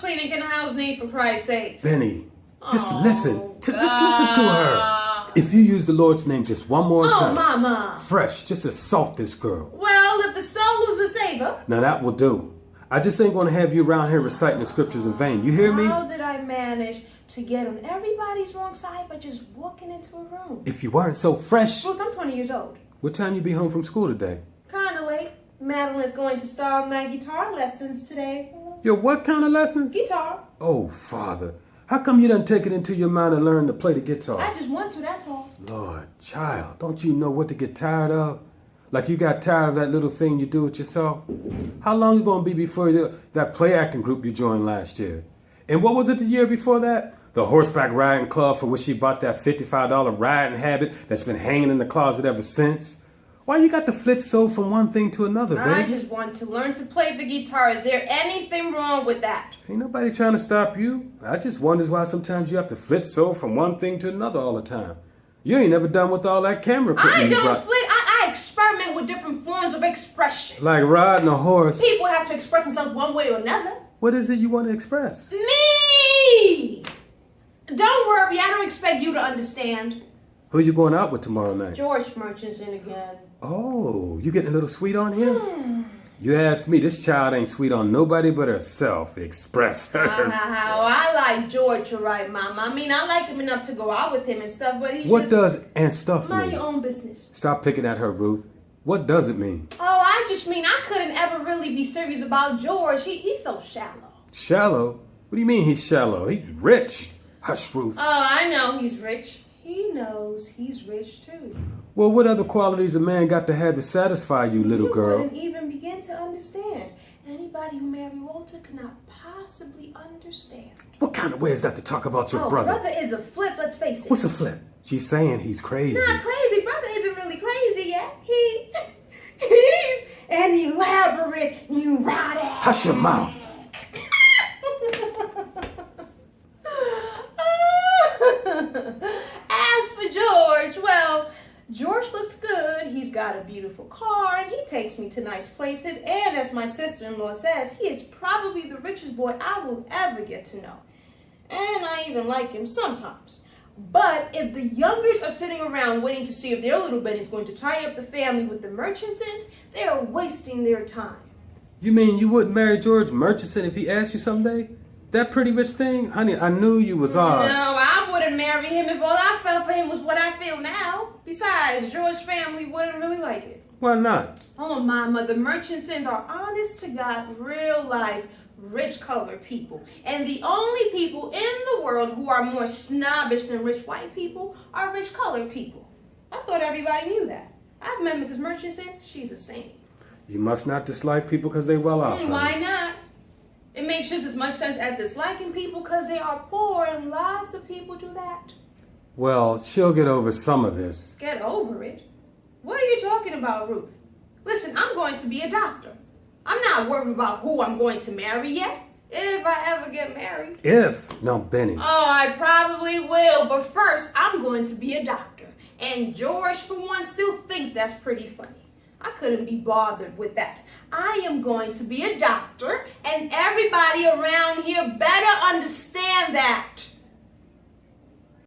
cleaning can the house need, for Christ's sake? Benny, just listen. Just listen to her. If you use the Lord's name just one more time. Oh, Mama. Fresh, just assault this girl. Well, if the soul is a savior. Now that will do. I just ain't going to have you around here reciting the scriptures in vain. You hear me? How did I manage to get on everybody's wrong side by just walking into a room? If you weren't so fresh. Look, I'm 20 years old. What time you be home from school today? Kind of late. Madeline's going to start my guitar lessons today. Your what kind of lessons? Guitar. Oh, Father. How come you done take it into your mind to learn to play the guitar? I just want to, that's all. Lord, child, don't you know what to get tired of? Like you got tired of that little thing you do it yourself? How long you gonna be before that play acting group you joined last year? And what was it the year before that? The horseback riding club for which she bought that $55 riding habit that's been hanging in the closet ever since? Why you got to flit so from one thing to another, baby? I just want to learn to play the guitar. Is there anything wrong with that? Ain't nobody trying to stop you. I just wonders why sometimes you have to flit so from one thing to another all the time. You ain't never done with all that camera equipment. I don't flit. I experiment with different forms of expression. Like riding a horse. People have to express themselves one way or another. What is it you want to express? Me! Don't worry, I don't expect you to understand. Who you going out with tomorrow night? George Murchison again. Oh, you getting a little sweet on him? You ask me, this child ain't sweet on nobody but herself. Express herself. I like George, all right, Mama. I mean, I like him enough to go out with him and stuff, but he What just... does and stuff Mind mean? your own business. Stop picking at her, Ruth. What does it mean? Oh, I just mean I couldn't ever really be serious about George. He's so shallow. Shallow? What do you mean he's shallow? He's rich. Hush, Ruth. Oh, I know he's rich. He knows he's rich, too. Well, what other qualities a man got to have to satisfy you, little girl? You wouldn't even begin to understand. Anybody who married Walter cannot possibly understand. What kind of way is that to talk about your brother? Brother is a flip, let's face it. What's a flip? She's saying he's crazy. Not crazy. Brother isn't really crazy yet. He's an elaborate, neurotic. Hush your mouth. As for George, well, George looks good. He's got a beautiful car, and he takes me to nice places. And as my sister-in-law says, he is probably the richest boy I will ever get to know. And I even like him sometimes. But if the youngers are sitting around waiting to see if their little Benny's going to tie up the family with the Murchisons, they are wasting their time. You mean you wouldn't marry George Murchison if he asked you someday? That pretty rich thing? Honey, I knew you was odd. No, I wouldn't marry him if all I felt for him was what I feel now. Besides, George's family wouldn't really like it. Why not? Oh, Mama, the Murchisons are honest to God, real life, rich colored people. And the only people in the world who are more snobbish than rich white people are rich colored people. I thought everybody knew that. I've met Mrs. Murchison. She's a saint. You must not dislike people because they well off. Why not? It makes just as much sense as disliking people because they are poor, and lots of people do that. Well, she'll get over some of this. Get over it? What are you talking about, Ruth? Listen, I'm going to be a doctor. I'm not worried about who I'm going to marry yet, if I ever get married. If? No, Benny. Oh, I probably will, but first, I'm going to be a doctor. And George, for one, still thinks that's pretty funny. I couldn't be bothered with that. I am going to be a doctor, and everybody around here better understand that.